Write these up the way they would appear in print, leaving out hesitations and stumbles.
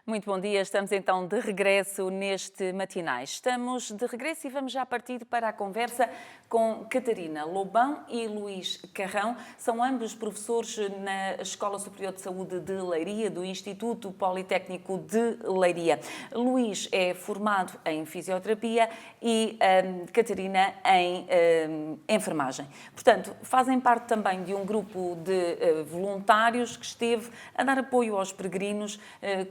Muito bom dia, estamos então de regresso neste Matinais. Estamos de regresso e vamos já partir para a conversa com Catarina Lobão e Luís Carrão. São ambos professores na Escola Superior de Saúde de Leiria, do Instituto Politécnico de Leiria. Luís é formado em Fisioterapia e Catarina em Enfermagem. Portanto, fazem parte também de um grupo de voluntários que esteve a dar apoio aos peregrinos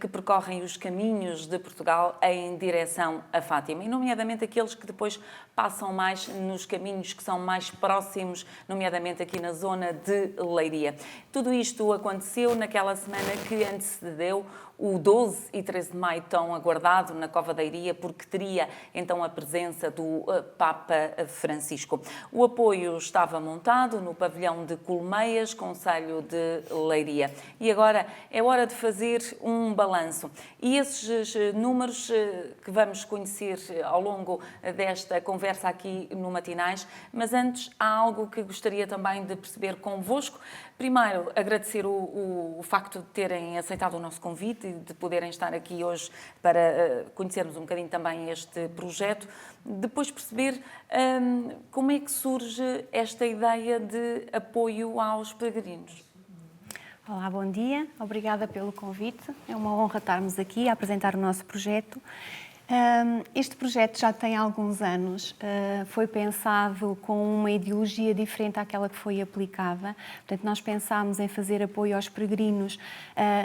que percorrem os caminhos de Portugal em direção a Fátima, e nomeadamente aqueles que depois passam mais nos caminhos que são mais próximos, nomeadamente aqui na zona de Leiria. Tudo isto aconteceu naquela semana que antecedeu o 12 e 13 de maio, tão aguardado na Cova da Iria, porque teria então a presença do Papa Francisco. O apoio estava montado no pavilhão de Colmeias, concelho de Leiria. E agora é hora de fazer um balanço. E esses números que vamos conhecer ao longo desta conversa aqui no Matinais, mas antes há algo que gostaria também de perceber convosco. Primeiro, agradecer o facto de terem aceitado o nosso convite e de poderem estar aqui hoje para conhecermos um bocadinho também este projeto. Depois perceber como é que surge esta ideia de apoio aos peregrinos. Olá, bom dia. Obrigada pelo convite. É uma honra estarmos aqui a apresentar o nosso projeto. Este projeto já tem alguns anos, foi pensado com uma ideologia diferente àquela que foi aplicada. Portanto, nós pensámos em fazer apoio aos peregrinos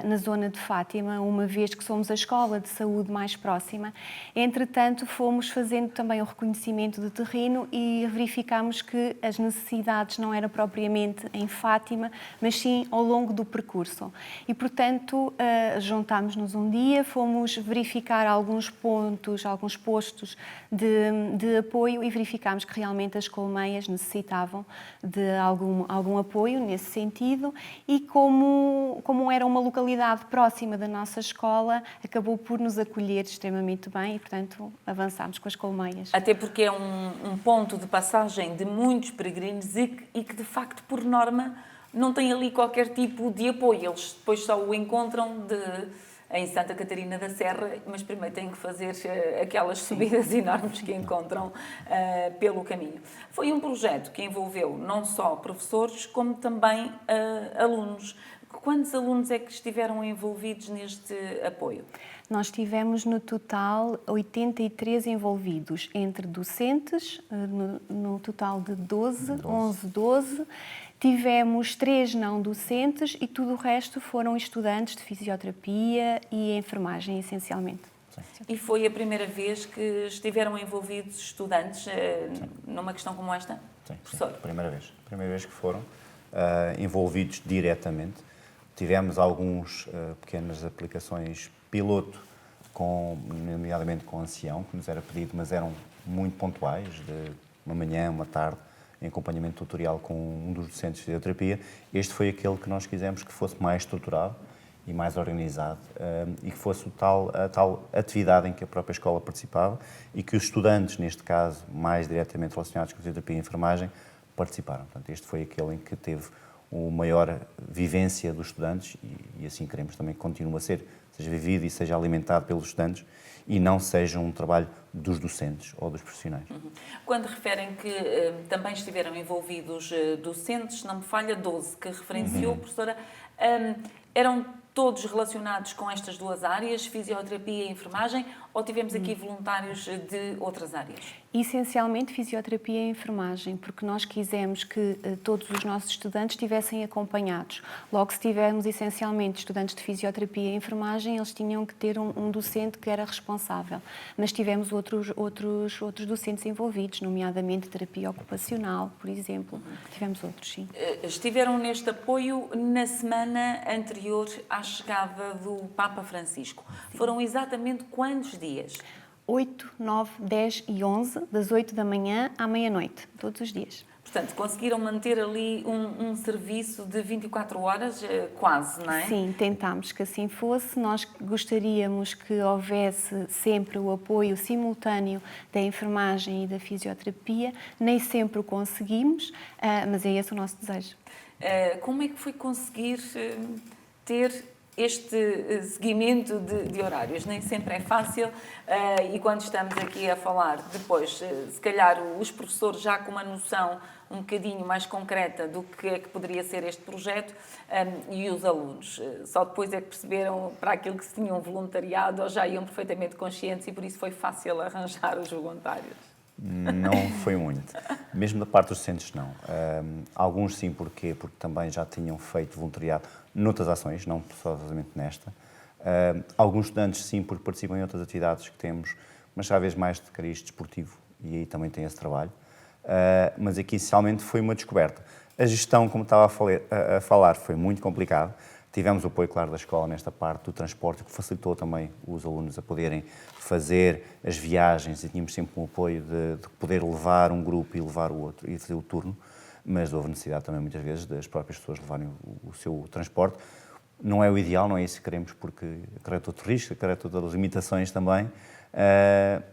na zona de Fátima, uma vez que somos a escola de saúde mais próxima. Entretanto, fomos fazendo também o reconhecimento de terreno e verificámos que as necessidades não eram propriamente em Fátima, mas sim ao longo do percurso. E, portanto, juntámos-nos um dia, fomos verificar alguns postos de apoio e verificámos que realmente as Colmeias necessitavam de algum apoio nesse sentido, e como era uma localidade próxima da nossa escola, acabou por nos acolher extremamente bem e, portanto, avançámos com as Colmeias. Até porque é um ponto de passagem de muitos peregrinos e que, de facto, por norma, não tem ali qualquer tipo de apoio. Eles depois só o encontram em Santa Catarina da Serra, mas primeiro têm que fazer aquelas subidas enormes que encontram pelo caminho. Foi um projeto que envolveu não só professores, como também alunos. Quantos alunos é que estiveram envolvidos neste apoio? Nós tivemos no total 83 envolvidos, entre docentes, no total de 11, 12. Tivemos 3 não docentes e tudo o resto foram estudantes de fisioterapia e enfermagem, essencialmente. E foi a primeira vez que estiveram envolvidos estudantes numa questão como esta? Sim, professor? Primeira vez que foram envolvidos diretamente. Tivemos alguns pequenas aplicações piloto, nomeadamente com ancião, que nos era pedido, mas eram muito pontuais, de uma manhã, uma tarde, em acompanhamento tutorial com um dos docentes de fisioterapia. Este foi aquele que nós quisemos que fosse mais estruturado e mais organizado e que fosse a tal atividade em que a própria escola participava e que os estudantes, neste caso, mais diretamente relacionados com a fisioterapia e a enfermagem, participaram. Portanto, este foi aquele em que teve uma maior vivência dos estudantes e assim queremos também que continue a ser, seja vivido e seja alimentado pelos estudantes e não seja um trabalho dos docentes ou dos profissionais. Quando referem que também estiveram envolvidos docentes, não me falha, 12, que referenciou, professora, eram todos relacionados com estas duas áreas, fisioterapia e enfermagem, ou tivemos aqui voluntários de outras áreas? Essencialmente fisioterapia e enfermagem, porque nós quisemos que todos os nossos estudantes estivessem acompanhados. Logo, se tivermos essencialmente estudantes de fisioterapia e enfermagem, eles tinham que ter um docente que era responsável. Mas tivemos outros docentes envolvidos, nomeadamente terapia ocupacional, por exemplo. Tivemos outros, sim. Estiveram neste apoio na semana anterior à chegada do Papa Francisco. Sim. Foram exatamente quantos dias? 8, 9, 10 e 11, das 8 da manhã à meia-noite, todos os dias. Portanto, conseguiram manter ali um serviço de 24 horas, quase, não é? Sim, tentámos que assim fosse. Nós gostaríamos que houvesse sempre o apoio simultâneo da enfermagem e da fisioterapia. Nem sempre o conseguimos, mas é esse o nosso desejo. Como é que foi conseguir ter este seguimento de horários nem sempre é fácil e quando estamos aqui a falar depois, se calhar os professores já com uma noção um bocadinho mais concreta do que é que poderia ser este projeto e os alunos. Só depois é que perceberam para aquilo que se tinham voluntariado ou já iam perfeitamente conscientes e por isso foi fácil arranjar os voluntários. Não foi muito. Mesmo da parte dos docentes, não. Alguns sim, porquê? Porque também já tinham feito voluntariado noutras ações, não somente nesta. Alguns estudantes sim, porque participam em outras atividades que temos, mas já vez mais de cariz desportivo, e aí também tem esse trabalho. Mas aqui, essencialmente, foi uma descoberta. A gestão, como estava a falar, foi muito complicado. Tivemos o apoio, claro, da escola nesta parte do transporte, que facilitou também os alunos a poderem fazer as viagens e tínhamos sempre um apoio de poder levar um grupo e levar o outro e fazer o turno, mas houve necessidade também, muitas vezes, das próprias pessoas levarem o seu transporte. Não é o ideal, não é isso que queremos, porque acarreta outro risco, acarreta outras limitações também,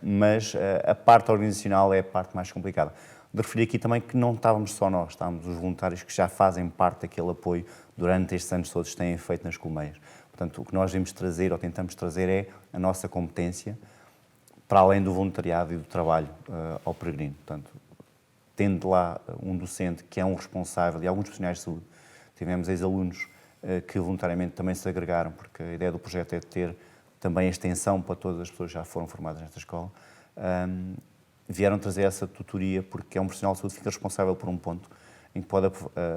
mas a parte organizacional é a parte mais complicada. De referir aqui também que não estávamos só nós, estávamos os voluntários que já fazem parte daquele apoio durante estes anos todos que têm feito nas colmeias. Portanto, o que nós vamos trazer ou tentamos trazer é a nossa competência para além do voluntariado e do trabalho ao peregrino. Portanto, tendo lá um docente que é um responsável e alguns profissionais de saúde, tivemos ex-alunos que voluntariamente também se agregaram, porque a ideia do projeto é ter também a extensão para todas as pessoas que já foram formadas nesta escola, vieram trazer essa tutoria, porque é um profissional de saúde que fica responsável por um ponto em que pode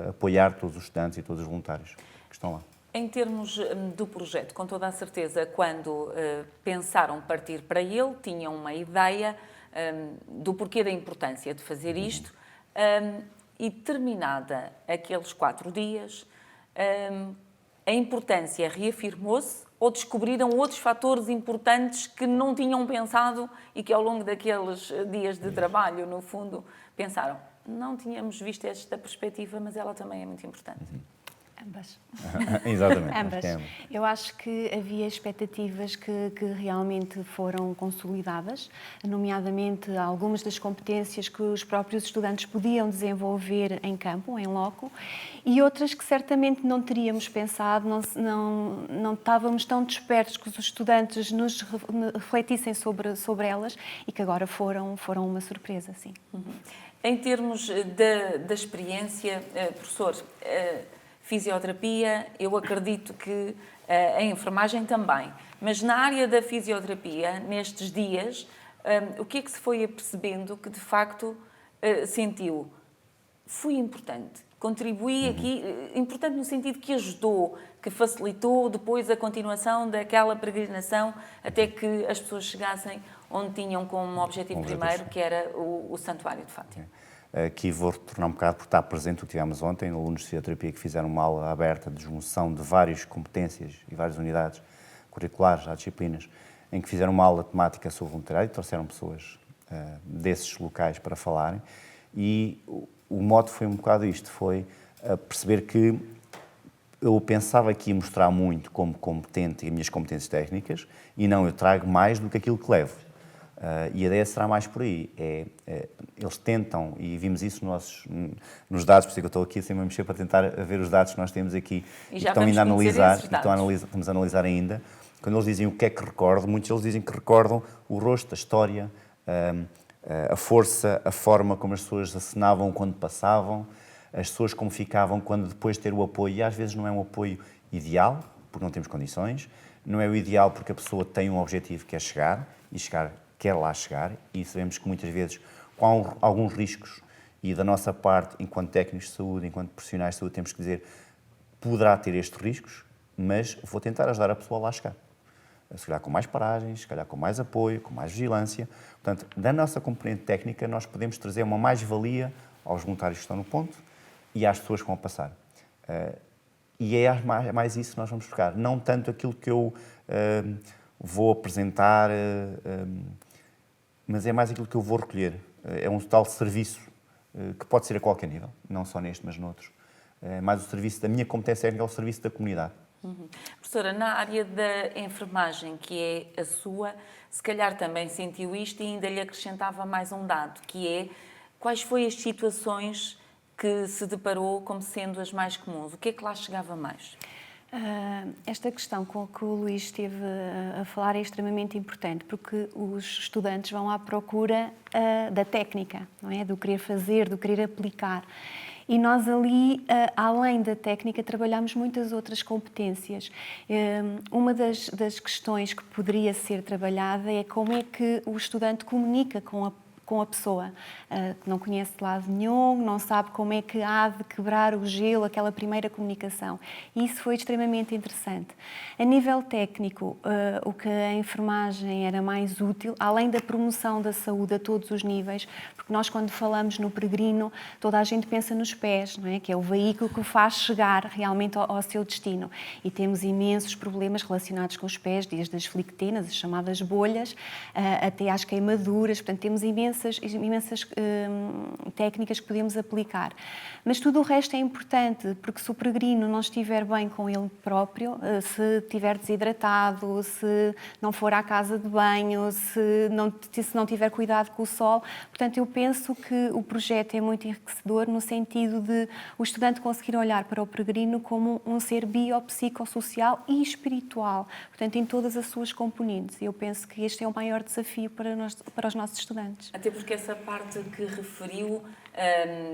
apoiar todos os estudantes e todos os voluntários que estão lá. Em termos do projeto, com toda a certeza, quando pensaram partir para ele, tinham uma ideia do porquê da importância de fazer isto e terminada aqueles 4 dias, a importância reafirmou-se ou descobriram outros fatores importantes que não tinham pensado e que ao longo daqueles dias de trabalho, no fundo, pensaram, não tínhamos visto esta perspectiva, mas ela também é muito importante. Ambas. Exatamente. Ambas. Eu acho que havia expectativas que realmente foram consolidadas, nomeadamente algumas das competências que os próprios estudantes podiam desenvolver em campo, em loco, e outras que certamente não teríamos pensado, não estávamos tão despertos que os estudantes nos refletissem sobre elas e que agora foram uma surpresa, sim. Em termos da experiência, professor, fisioterapia, eu acredito que a enfermagem também, mas na área da fisioterapia, nestes dias, o que é que se foi apercebendo que de facto sentiu? Fui importante, contribuí aqui, importante no sentido que ajudou, que facilitou depois a continuação daquela peregrinação até que as pessoas chegassem onde tinham como objetivo primeiro, que era o Santuário de Fátima. Aqui vou retornar um bocado porque está presente o que tivemos ontem, alunos de fisioterapia que fizeram uma aula aberta de junção de várias competências e várias unidades curriculares, há disciplinas, em que fizeram uma aula temática sobre voluntariado e trouxeram pessoas desses locais para falarem. E o mote foi um bocado isto, foi perceber que eu pensava que ia mostrar muito como competente e as minhas competências técnicas e não, eu trago mais do que aquilo que levo. E a ideia será mais por aí. Eles tentam, e vimos isso nos dados, por isso que eu estou aqui sempre a mexer para tentar ver os dados que nós temos aqui e que estão ainda a analisar, estamos a analisar ainda. Quando eles dizem o que é que recordam, muitos deles dizem que recordam o rosto, a história, a força, a forma como as pessoas acenavam quando passavam, as pessoas como ficavam quando depois de ter o apoio, e às vezes não é um apoio ideal, porque não temos condições, não é o ideal porque a pessoa tem um objetivo que é chegar, e quer lá chegar, e sabemos que muitas vezes, com alguns riscos, e da nossa parte, enquanto técnicos de saúde, enquanto profissionais de saúde, temos que dizer, poderá ter estes riscos, mas vou tentar ajudar a pessoa a lá chegar. Se calhar com mais paragens, se calhar com mais apoio, com mais vigilância. Portanto, da nossa componente técnica, nós podemos trazer uma mais-valia aos voluntários que estão no ponto e às pessoas que vão passar. E é mais isso que nós vamos buscar. Não tanto aquilo que eu vou apresentar, mas é mais aquilo que eu vou recolher. É um total serviço que pode ser a qualquer nível, não só neste, mas noutros. É mais o serviço da minha competência técnica, é o serviço da comunidade. Professora, na área da enfermagem, que é a sua, se calhar também sentiu isto e ainda lhe acrescentava mais um dado, que é quais foram as situações que se deparou como sendo as mais comuns? O que é que lá chegava mais? Esta questão com que o Luís esteve a falar é extremamente importante, porque os estudantes vão à procura da técnica, não é? Do querer fazer, do querer aplicar. E nós ali, além da técnica, trabalhamos muitas outras competências. Uma das questões que poderia ser trabalhada é como é que o estudante comunica com a pessoa, que não conhece de lado nenhum, não sabe como é que há de quebrar o gelo, aquela primeira comunicação. E isso foi extremamente interessante. A nível técnico, o que a enfermagem era mais útil, além da promoção da saúde a todos os níveis, porque nós quando falamos no peregrino, toda a gente pensa nos pés, não é? Que é o veículo que o faz chegar realmente ao seu destino. E temos imensos problemas relacionados com os pés, desde as flictenas, as chamadas bolhas, até às queimaduras. Portanto, temos imensas técnicas que podemos aplicar. Mas tudo o resto é importante, porque se o peregrino não estiver bem com ele próprio, se estiver desidratado, se não for à casa de banho, se não tiver cuidado com o sol, portanto, eu penso que o projeto é muito enriquecedor no sentido de o estudante conseguir olhar para o peregrino como um ser biopsicossocial e espiritual, portanto, em todas as suas componentes. Eu penso que este é o maior desafio para os nossos estudantes. Até porque essa parte que referiu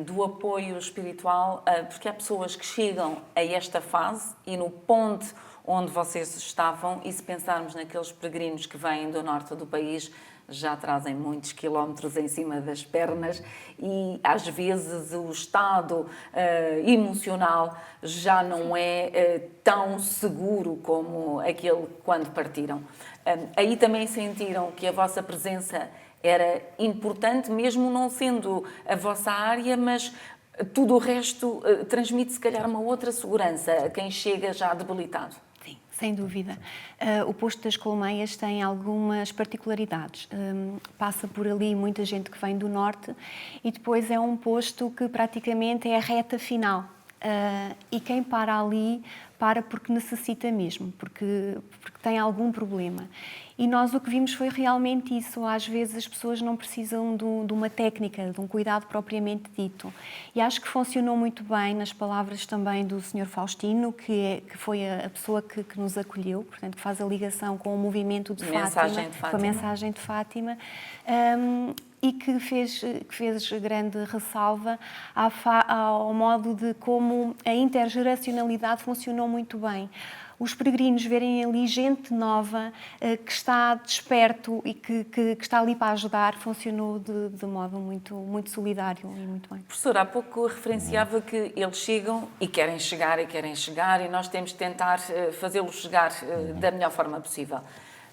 do apoio espiritual, porque há pessoas que chegam a esta fase e no ponto onde vocês estavam, e se pensarmos naqueles peregrinos que vêm do norte do país, já trazem muitos quilómetros em cima das pernas e às vezes o estado emocional já não é tão seguro como aquele quando partiram. Aí também sentiram que a vossa presença era importante, mesmo não sendo a vossa área, mas tudo o resto transmite, se calhar, uma outra segurança a quem chega já debilitado. Sim, sem dúvida. O posto das Colmeias tem algumas particularidades. Passa por ali muita gente que vem do norte e depois é um posto que praticamente é a reta final. E quem para ali, para porque necessita mesmo, porque tem algum problema. E nós o que vimos foi realmente isso. Às vezes as pessoas não precisam de uma técnica, de um cuidado propriamente dito. E acho que funcionou muito bem nas palavras também do Sr. Faustino, que foi a pessoa que nos acolheu, portanto, que faz a ligação com o movimento de Fátima, com a mensagem de Fátima. E que fez grande ressalva ao modo de como a intergeracionalidade funcionou muito bem. Os peregrinos verem ali gente nova que está desperto e que está ali para ajudar, funcionou de modo muito solidário e muito bem. Professora, há pouco referenciava que eles chegam e querem chegar e nós temos de tentar fazê-los chegar da melhor forma possível.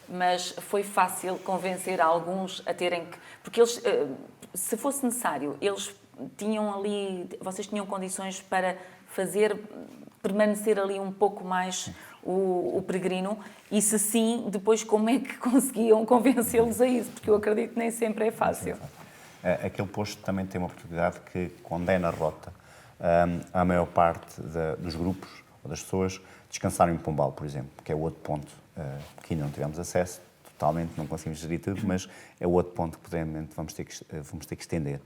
Mas foi fácil convencer alguns a terem que... Porque eles, se fosse necessário, vocês tinham condições para permanecer ali um pouco mais o peregrino, e se sim, depois como é que conseguiam convencê-los a isso? Porque eu acredito que nem sempre é fácil. Aquele posto também tem uma oportunidade que, quando é na rota, a maior parte dos grupos ou das pessoas descansarem em Pombal, por exemplo, que é o outro ponto que ainda não tivemos acesso, totalmente, não conseguimos gerir tudo, mas é o outro ponto que vamos ter que estender.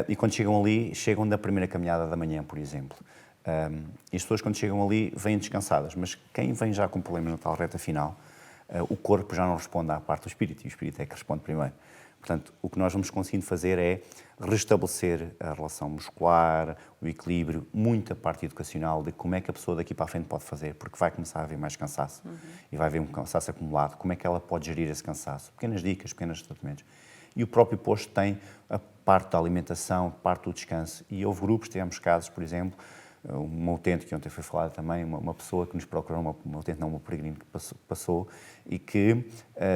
E quando chegam ali, chegam da primeira caminhada da manhã, por exemplo. E as pessoas, quando chegam ali, vêm descansadas, mas quem vem já com problemas na tal reta final, o corpo já não responde à parte do espírito, e o espírito é que responde primeiro. Portanto, o que nós vamos conseguindo fazer é restabelecer a relação muscular, o equilíbrio, muita parte educacional de como é que a pessoa daqui para a frente pode fazer, porque vai começar a haver mais cansaço e vai haver um cansaço acumulado. Como é que ela pode gerir esse cansaço? Pequenas dicas, pequenos tratamentos. E o próprio posto tem a parte da alimentação, a parte do descanso. E houve grupos, tivemos casos, por exemplo, uma utente que ontem foi falada também, uma pessoa que nos procurou, uma utente não, uma peregrino que passou e que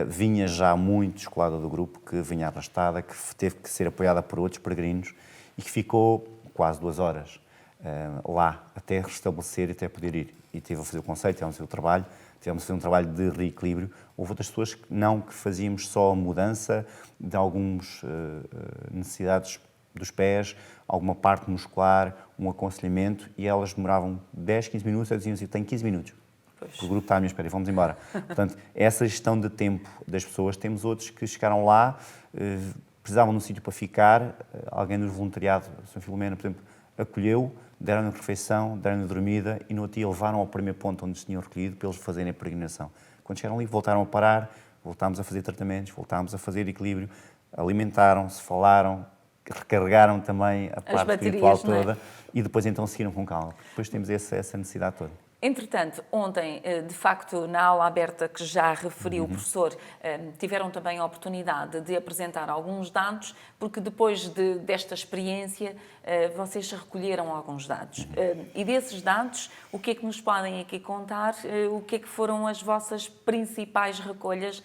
vinha já muito descolada do grupo, que vinha arrastada, que teve que ser apoiada por outros peregrinos e que ficou quase 2 horas lá, até restabelecer e até poder ir. E tive a fazer o conceito, tivemos a fazer o trabalho, tivemos a fazer um trabalho de reequilíbrio. Houve outras pessoas que fazíamos só a mudança de algumas necessidades dos pés, alguma parte muscular, um aconselhamento, e elas demoravam 10, 15 minutos, eu dizia assim, tenho 15 minutos, porque o grupo está à minha espera e vamos embora. Portanto, essa gestão de tempo das pessoas, temos outros que chegaram lá, precisavam de um sítio para ficar, alguém do voluntariado, a Sra. Filomena, por exemplo, acolheu, deram-lhe refeição, deram-lhe dormida e no outro dia levaram ao primeiro ponto onde se tinham recolhido para eles fazerem a peregrinação. Quando chegaram ali, voltaram a parar, voltámos a fazer tratamentos, voltámos a fazer equilíbrio, alimentaram-se, falaram, recarregaram também a parte espiritual toda e depois então seguiram com calma. Depois temos essa necessidade toda. Entretanto, ontem, de facto, na aula aberta que já referiu o professor, tiveram também a oportunidade de apresentar alguns dados, porque depois desta experiência vocês recolheram alguns dados. E desses dados, o que é que nos podem aqui contar? O que é que foram as vossas principais recolhas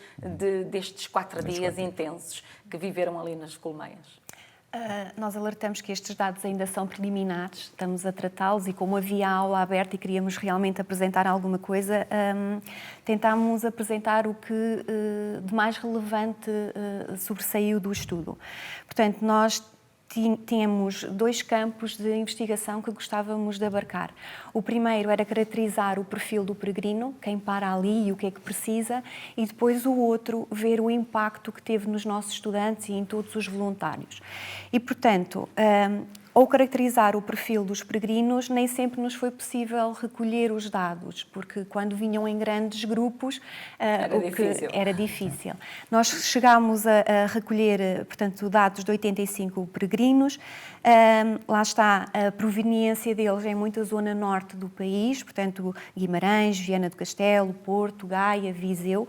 destes 4 dias intensos que viveram ali nas Colmeias? Nós alertamos que estes dados ainda são preliminares, estamos a tratá-los e como havia aula aberta e queríamos realmente apresentar alguma coisa, tentámos apresentar o que de mais relevante sobressaiu do estudo. Portanto, nós tínhamos 2 campos de investigação que gostávamos de abarcar. O primeiro era caracterizar o perfil do peregrino, quem para ali e o que é que precisa, e depois o outro, ver o impacto que teve nos nossos estudantes e em todos os voluntários. E, portanto, ao caracterizar o perfil dos peregrinos, nem sempre nos foi possível recolher os dados, porque quando vinham em grandes grupos, era difícil. Nós chegámos a recolher, portanto, dados de 85 peregrinos. Lá está a proveniência deles em muita zona norte do país, portanto, Guimarães, Viana do Castelo, Porto, Gaia, Viseu.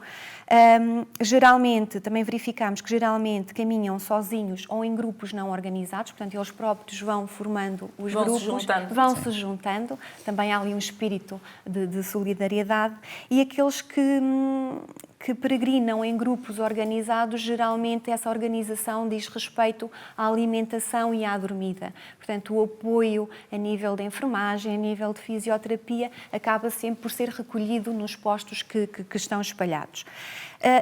Geralmente, também verificámos que geralmente caminham sozinhos ou em grupos não organizados, portanto, eles próprios vão formando os grupos, vão se juntando. Também há ali um espírito de solidariedade. E aqueles que peregrinam em grupos organizados, geralmente essa organização diz respeito à alimentação e à dormida. Portanto, o apoio a nível de enfermagem, a nível de fisioterapia, acaba sempre por ser recolhido nos postos que estão espalhados.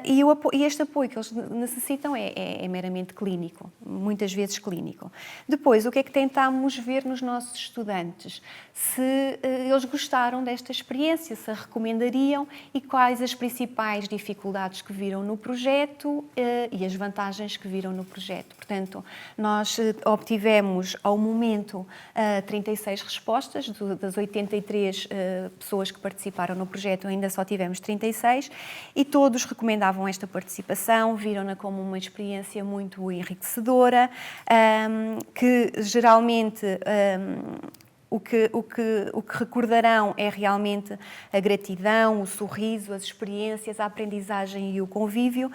E este apoio que eles necessitam é meramente clínico, muitas vezes clínico. Depois, o que é que tentámos ver nos nossos estudantes? Se eles gostaram desta experiência, se a recomendariam e quais as principais dificuldades que viram no projeto e as vantagens que viram no projeto. Portanto, nós obtivemos, ao momento, 36 respostas, das 83 pessoas que participaram no projeto, ainda só tivemos 36, e todos recomendavam esta participação, viram-na como uma experiência muito enriquecedora, que geralmente o que recordarão é realmente a gratidão, o sorriso, as experiências, a aprendizagem e o convívio.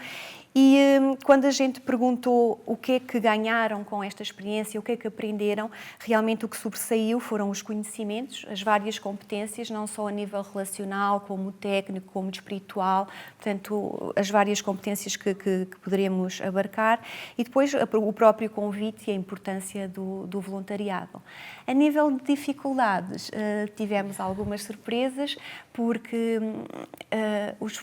E quando a gente perguntou o que é que ganharam com esta experiência, o que é que aprenderam, realmente o que sobressaiu foram os conhecimentos, as várias competências, não só a nível relacional, como técnico, como espiritual, portanto, as várias competências que poderíamos abarcar, e depois o próprio convite e a importância do voluntariado. A nível de dificuldades, tivemos algumas surpresas, porque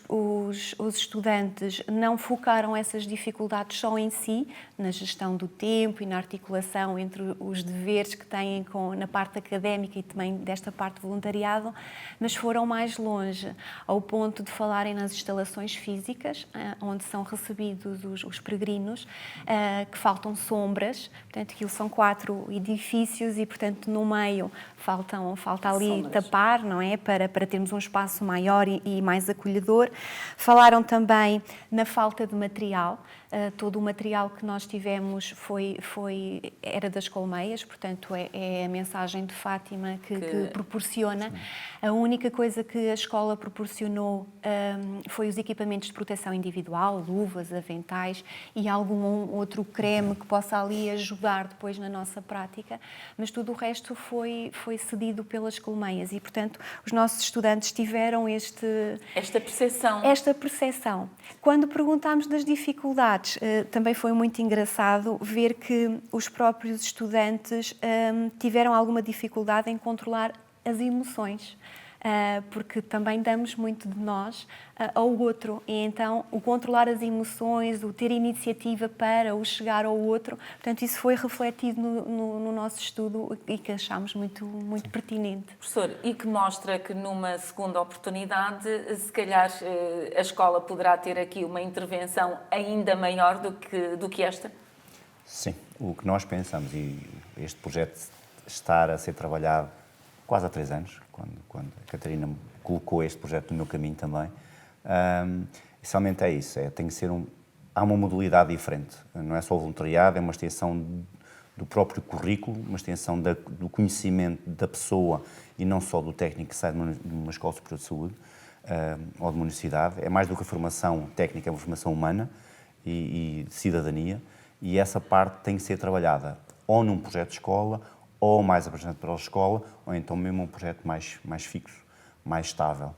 os estudantes não focaram essas dificuldades só em si, na gestão do tempo e na articulação entre os deveres que têm na parte académica e também desta parte de voluntariado, mas foram mais longe, ao ponto de falarem nas instalações físicas, onde são recebidos os peregrinos, que faltam sombras, portanto, aquilo são 4 edifícios e, portanto, no meio falta ali sombras. Tapar, não é? Para termos um espaço maior e mais acolhedor. Falaram também na falta de material. Todo o material que nós tivemos era das Colmeias, portanto é a mensagem de Fátima que proporciona. Sim. A única coisa que a escola proporcionou foi os equipamentos de proteção individual, luvas, aventais e algum outro creme que possa ali ajudar depois na nossa prática, mas tudo o resto foi cedido pelas Colmeias e, portanto, os nossos estudantes tiveram esta percepção. Quando perguntámos das dificuldades, também foi muito engraçado ver que os próprios estudantes tiveram alguma dificuldade em controlar as emoções, porque também damos muito de nós ao outro, e então o controlar as emoções, o ter iniciativa para o chegar ao outro, portanto isso foi refletido no nosso estudo e que achámos muito pertinente. Professor, e que mostra que numa segunda oportunidade, se calhar a escola poderá ter aqui uma intervenção ainda maior do que esta? Sim, o que nós pensamos, e este projeto estar a ser trabalhado quase há 3 anos, quando a Catarina colocou este projeto no meu caminho também. Essencialmente é isso, tem que ser há uma modalidade diferente, não é só o voluntariado, é uma extensão do próprio currículo, uma extensão do conhecimento da pessoa e não só do técnico que sai de uma escola superior de saúde ou de uma universidade. É mais do que a formação técnica, é uma formação humana e de cidadania, e essa parte tem que ser trabalhada ou num projeto de escola, ou mais abrangente para a escola, ou então mesmo um projeto mais fixo, mais estável,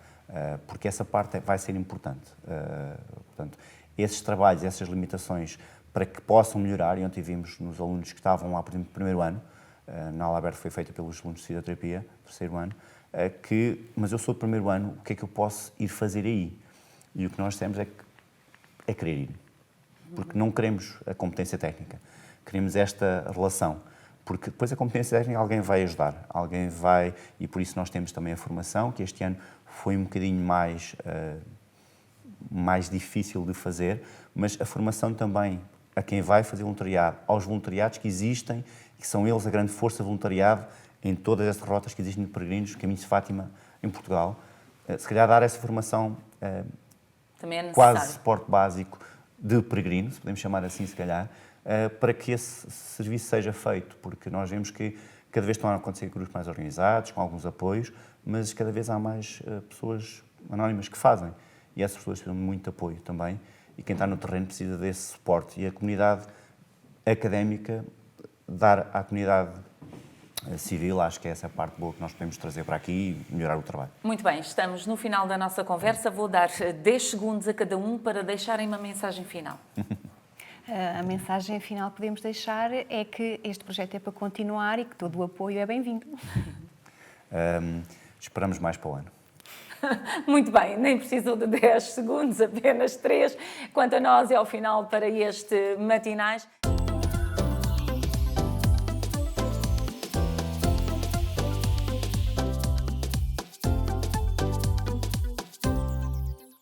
porque essa parte vai ser importante. Portanto, esses trabalhos, essas limitações, para que possam melhorar, e ontem vimos nos alunos que estavam lá, por exemplo, no primeiro ano, na aula aberta foi feita pelos alunos de fisioterapia, terceiro ano, mas eu sou do primeiro ano, o que é que eu posso ir fazer aí? E o que nós dissemos é querer ir, porque não queremos a competência técnica, queremos esta relação, porque depois a competência técnica alguém vai ajudar, alguém vai, e por isso nós temos também a formação, que este ano foi um bocadinho mais difícil de fazer, mas a formação também a quem vai fazer voluntariado, aos voluntariados que existem, que são eles a grande força de voluntariado em todas estas rotas que existem de peregrinos, caminhos de Fátima em Portugal. Se calhar dar essa formação também é quase suporte básico de peregrino, se podemos chamar assim se calhar, para que esse serviço seja feito, porque nós vemos que cada vez estão a acontecer grupos mais organizados, com alguns apoios, mas cada vez há mais pessoas anónimas que fazem, e essas pessoas precisam de muito apoio também, e quem está no terreno precisa desse suporte, e a comunidade académica, dar à comunidade civil, acho que é essa a parte boa que nós podemos trazer para aqui e melhorar o trabalho. Muito bem, estamos no final da nossa conversa. Vou dar 10 segundos a cada um para deixarem uma mensagem final. A mensagem final que podemos deixar é que este projeto é para continuar e que todo o apoio é bem-vindo. Esperamos mais para o ano. Muito bem, nem precisou de 10 segundos, apenas 3. Quanto a nós, é ao final para este Matinais.